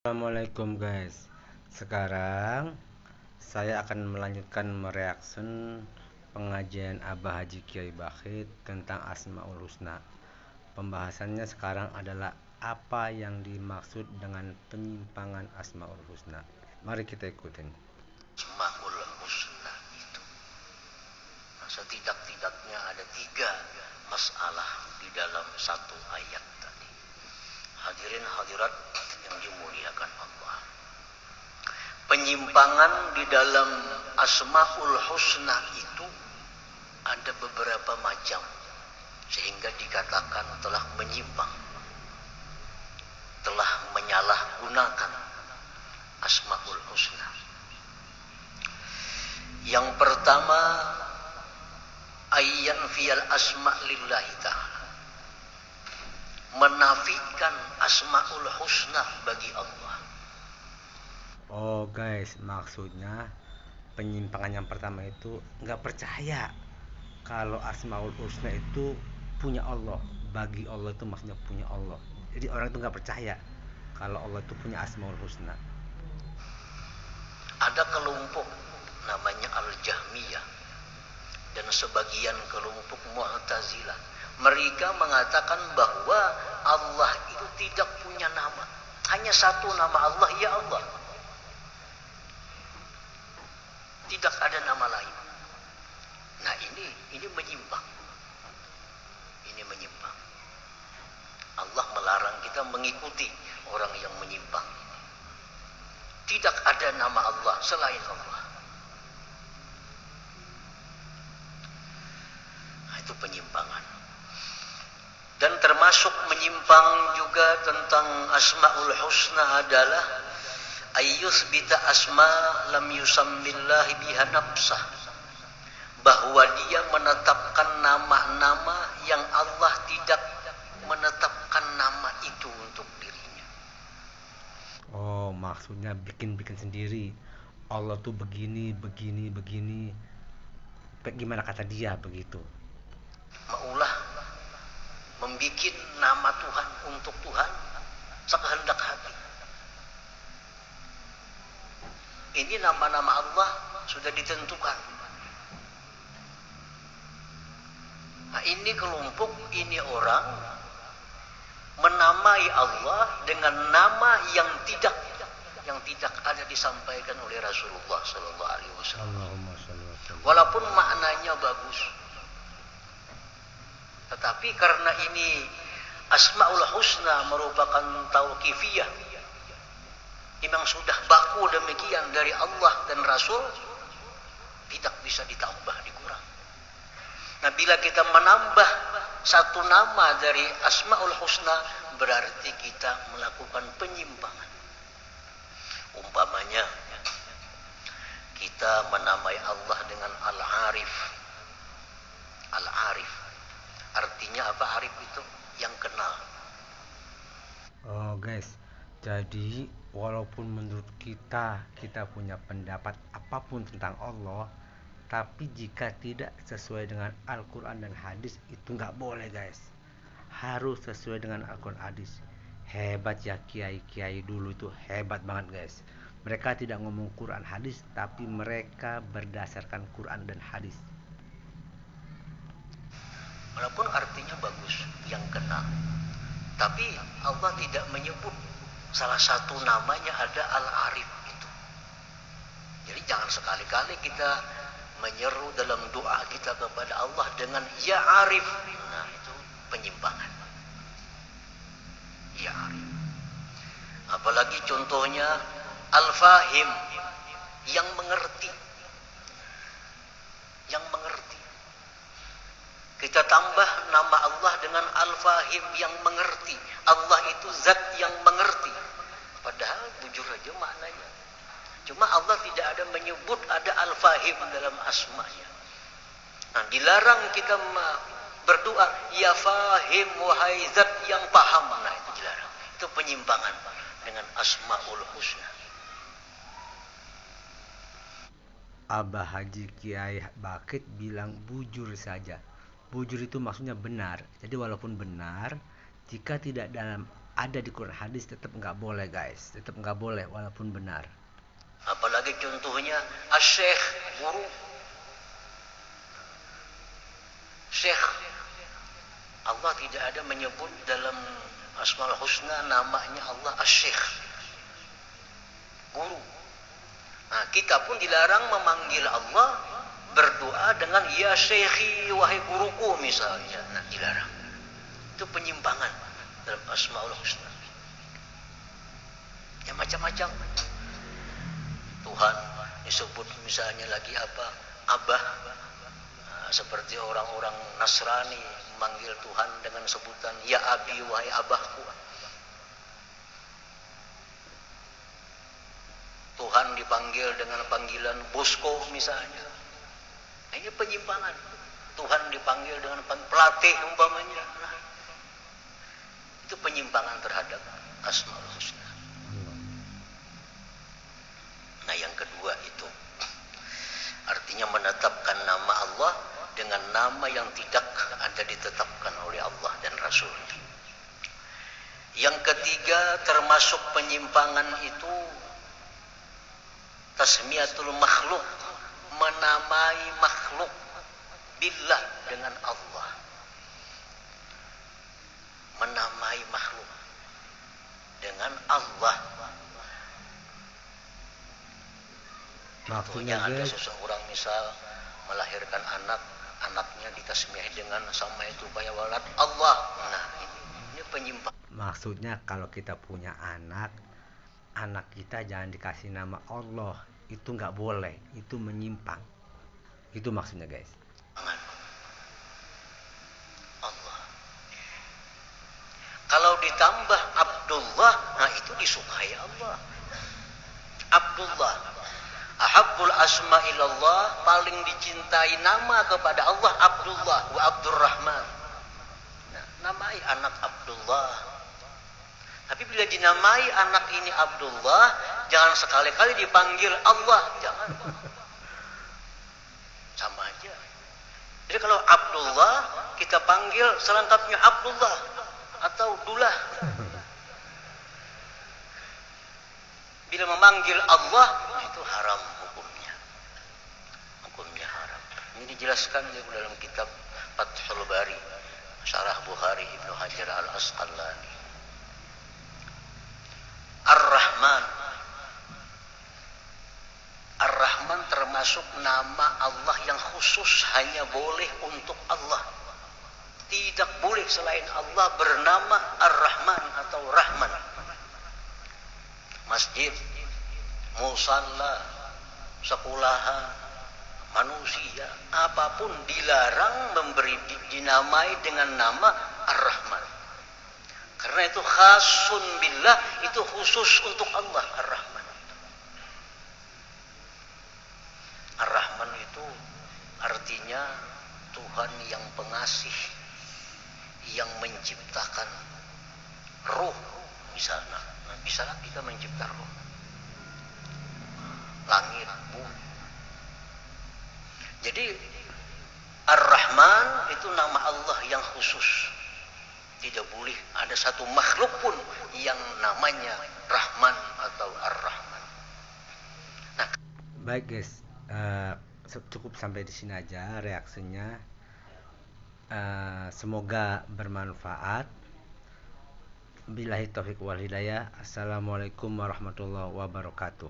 Assalamualaikum guys. Sekarang saya akan melanjutkan mereaction pengajian Abah Haji Kiai Bakit tentang Asmaul Husna. Pembahasannya sekarang adalah apa yang dimaksud dengan penyimpangan Asmaul Husna. Mari kita ikutin. Asmaul Husna itu setidak-tidaknya ada 3 masalah di dalam satu ayat tadi. Hadirin hadirat yang dimuliakan Allah, penyimpangan di dalam Asmaul Husna itu ada beberapa macam, sehingga dikatakan telah menyimpang, telah menyalahgunakan Asmaul Husna. Yang pertama, ayyan fiyal asma lillahi ta'ala, menafikan Asmaul Husna bagi Allah. Oh guys, maksudnya penyimpangan yang pertama itu nggak percaya kalau Asmaul Husna itu punya Allah. Bagi Allah itu maksudnya punya Allah. Jadi orang itu nggak percaya kalau Allah itu punya Asmaul Husna. Ada kelompok namanya Al-Jahmiyah dan sebagian kelompok Mu'tazilah. Mereka mengatakan bahwa Allah itu tidak punya nama, hanya satu nama Allah, ya Allah. Tidak ada nama lain. Nah, ini menyimpang. Ini menyimpang. Allah melarang kita mengikuti orang yang menyimpang. Tidak ada nama Allah selain Allah. Nah, itu penyimpangan. Dan termasuk menyimpang juga tentang Asmaul Husna adalah ayyusbita asma lam yusammillahi biha nafsah, bahwa dia menetapkan nama-nama yang Allah tidak menetapkan nama itu untuk dirinya. Oh, maksudnya bikin-bikin sendiri. Allah tuh begini. Gimana kata dia begitu? Maulah membikin nama Tuhan untuk Tuhan sekehendak hati. Ini nama-nama Allah sudah ditentukan. Nah, ini kelompok, ini orang menamai Allah dengan nama yang tidak ada disampaikan oleh Rasulullah Sallallahu Alaihi Wasallam. Allahumma sholli wa sallim. Walaupun maknanya bagus, tetapi karena ini Asmaul Husna merupakan tauqifiyah, memang sudah baku demikian dari Allah dan Rasul, tidak bisa ditambah, dikurang. Nah, bila kita menambah satu nama dari Asmaul Husna, berarti kita melakukan penyimpangan. Umpamanya, kita menamai Allah dengan Al-Arif. Al-Arif artinya apa? Arif itu yang kenal. Oh guys, jadi walaupun menurut kita punya pendapat apapun tentang Allah, tapi jika tidak sesuai dengan Al-Quran dan hadis, itu nggak boleh guys. Harus sesuai dengan Al-Quran hadis. Hebat ya kiai-kiai dulu, itu hebat banget guys. Mereka tidak ngomong Quran hadis, tapi mereka berdasarkan Quran dan hadis. Walaupun artinya bagus, yang kenal, tapi Allah tidak menyebut salah satu namanya ada Al-Arif itu. Jadi jangan sekali-kali kita menyeru dalam doa kita kepada Allah dengan Ya Arif. Nah, itu penyimpangan. Ya Arif. Apalagi contohnya Al-Fahim, yang mengerti. Yang mengerti. Kita tambah nama Allah dengan Al-Fahim, yang mengerti. Allah itu zat yang mengerti. Padahal bujur aja maknanya. Cuma Allah tidak ada menyebut ada Al-Fahim dalam asmanya. Nah, dilarang kita berdoa Ya Fahim, wahai zat yang paham. Nah, itu dilarang. Itu penyimpangan dengan Asmaul Husna. Abah Haji Kiai Bakit bilang bujur saja. Bujur itu maksudnya benar. Jadi walaupun benar, jika tidak dalam ada di Quran hadis tetap nggak boleh guys, tetap nggak boleh walaupun benar. Apalagi contohnya asy-syekh, guru. Syekh, Allah tidak ada menyebut dalam Asmaul Husna namanya Allah asy-syekh, guru. Nah, kita pun dilarang memanggil Allah berdoa dengan ya syekhi, wahai guruku misalnya. Nah, dilarang. Itu penyimpangan dalam Asmaul Husna. Ya macam-macam. Tuhan disebut misalnya lagi apa? Abah. Nah, seperti orang-orang Nasrani memanggil Tuhan dengan sebutan ya abi, wahai abahku. Tuhan dipanggil dengan panggilan bosku misalnya. Nah, ini penyimpangan. Tuhan dipanggil dengan pelatih umpamanya. Nah, itu penyimpangan terhadap Asmaul Husna. Nah, yang kedua itu artinya menetapkan nama Allah dengan nama yang tidak ada ditetapkan oleh Allah dan Rasul-Nya. Yang ketiga termasuk penyimpangan itu tasmiyatul makhluk, menamai makhluk billah dengan Allah. Menamai makhluk dengan Allah. Contohnya ada seseorang misal melahirkan anak, anaknya ditasmiyah dengan sama itu kayak walad Allah. Nah, ini penyimpang. Maksudnya kalau kita punya anak kita jangan dikasih nama Allah, itu nggak boleh, itu menyimpang. Itu maksudnya guys. Allah. Kalau ditambah Abdullah, nah itu disukai Allah. Abdullah, ahabbul asma ilallah, paling dicintai nama kepada Allah Abdullah wa Abdurrahman. Nah, namai anak Abdullah. Tapi bila dinamai anak ini Abdullah, jangan sekali-kali dipanggil Allah, jangan. Sama aja. Jadi kalau Abdullah kita panggil selengkapnya Abdullah atau Dullah. Bila memanggil Allah itu haram hukumnya. Hukumnya haram. Ini dijelaskan dalam kitab Fathul Bari, Syarah Bukhari Ibnu Hajar Al-Asqalani. Ar-Rahman. Ar-Rahman termasuk nama Allah yang khusus hanya boleh untuk Allah. Tidak boleh selain Allah bernama Ar-Rahman atau Rahman. Masjid, musalla, sekolahan, manusia, apapun dilarang dinamai dengan nama Ar-Rahman. Karena itu khasun billah, itu khusus untuk Allah Ar-Rahman. Ar-Rahman itu artinya Tuhan yang pengasih, yang menciptakan ruh misalnya. Bisa kita mencipta roh, langit, bumi. Jadi Ar-Rahman itu nama Allah yang khusus. Tidak boleh ada satu makhluk pun yang namanya Rahman atau Ar-Rahman. Nah, baik guys, cukup sampai di sini aja reaksinya. Semoga bermanfaat. Billahi taufiq wal hidayah. Assalamualaikum warahmatullahi wabarakatuh.